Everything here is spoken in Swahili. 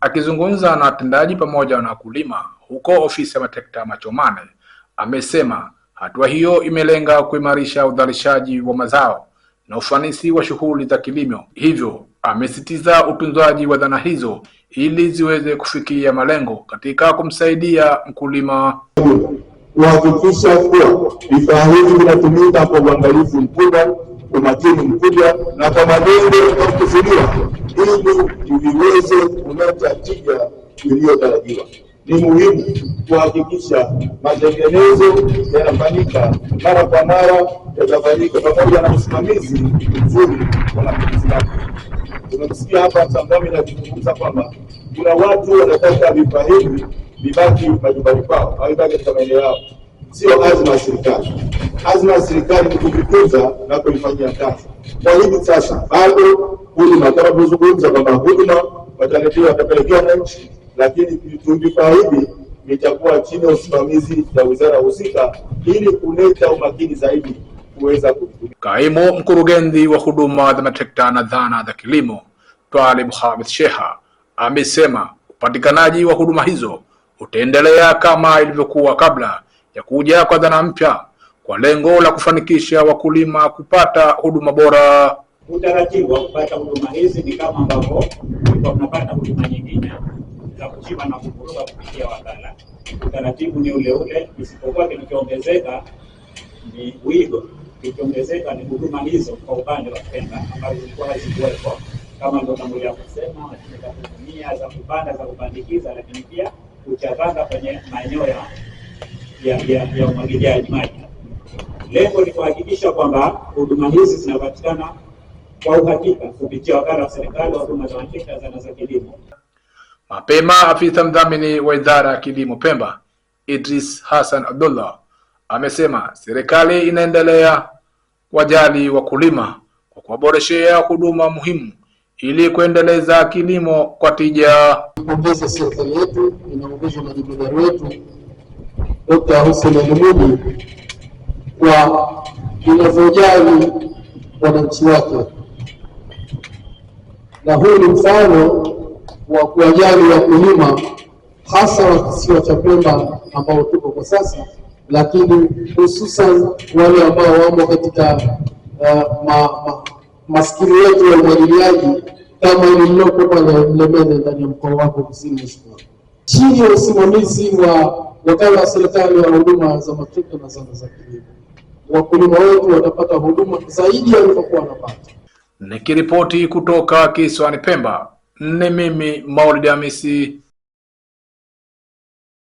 Akizungumza na watendaji pamoja na wakulima huko ofisi ya matrekta Machomane, amesema hatua hiyo imelenga kuimarisha uzalishaji wa mazao na ufanisi wa shughuli za kilimo. Hivyo amesisitiza utunzaji wa dhana hizo ili ziweze kufikia malengo katika kumsaidia mkulima kuhakikisha kuwa vifaa hivi vinatumika kwa uangalifu mkubwa, umakini mkubwa na kwa malengo yanayokusudiwa ili viweze kuleta tija iliyotarajiwa. Ni muhimu kuhakikisha matengenezo yanafanyika mara kwa mara, yatafanyika pamoja na usimamizi mzuri wa matumizi yake. Tumesikia hapa Sambami na kuzungumza kwamba kuna watu wanataka vifaa hivi vibaki majumbani kwao au vibaki katika maeneo yao. Sio azma ya serikali. Azma ya serikali ni kuvitunza na kuifanyia kazi. Kwa hivi sasa bado huduma kama tunazungumza kwamba huduma watapelekea wananchi, lakini vifaa hivi vitakuwa chini ya usimamizi wa wizara husika ili kuleta umakini zaidi kuweza kutumia. Kaimu mkurugenzi wa huduma za matrekta na dhana za kilimo Twalib Khamis Sheha amesema upatikanaji wa huduma hizo utaendelea kama ilivyokuwa kabla ya kuja kwa dhana mpya kwa lengo la kufanikisha wakulima kupata huduma bora. Utaratibu wa kupata huduma hizi ni kama ambavyo tunapata huduma nyingine za kuchimba na kuvuruga kupitia wakala. Utaratibu ni ule ule, isipokuwa kilichoongezeka ni wigo, kilichoongezeka ni huduma hizo kwa upande wa Pemba ambazo zilikuwa hazikuwepo, kama ndio namulia kusema mashine za kutumia, za kupanda, za kupandikiza, lakini pia kuchakata kwenye maeneo ya umwagiliaji maji. Lengo ni kuhakikisha kwamba huduma hizi zinapatikana kwa uhakika kupitia wakala wa serikali wa huduma za matrekta na zana za kilimo. Mapema afisa mdhamini wa idara ya kilimo Pemba Idris Hassan Abdullah amesema serikali inaendelea kuwajali wakulima kwa kuwaboreshea huduma muhimu ili kuendeleza kilimo kwa tija. Kuongeza serikali yetu inaongozwa na jemadari wetu Dr. Hussein Ali Mwinyi kwa inavyojali wananchi wake, na huu ni mfano wa kuwajali wakulima hasa wa kisiwa cha Pemba ambao tuko kwa sasa, lakini hususan wale ambao wamo katika maskini yetu ya umwagiliaji kama ililoko pale Mlemene ndani ya mkoa wako kusini Mheshimiwa. Chini ya usimamizi wa wakala wa serikali wa huduma za matrekta na zana za kilimo, wakulima wetu watapata huduma zaidi ya walivyokuwa wanapata. Nikiripoti kutoka kisiwani Pemba, ni mimi Maulid Hamisi.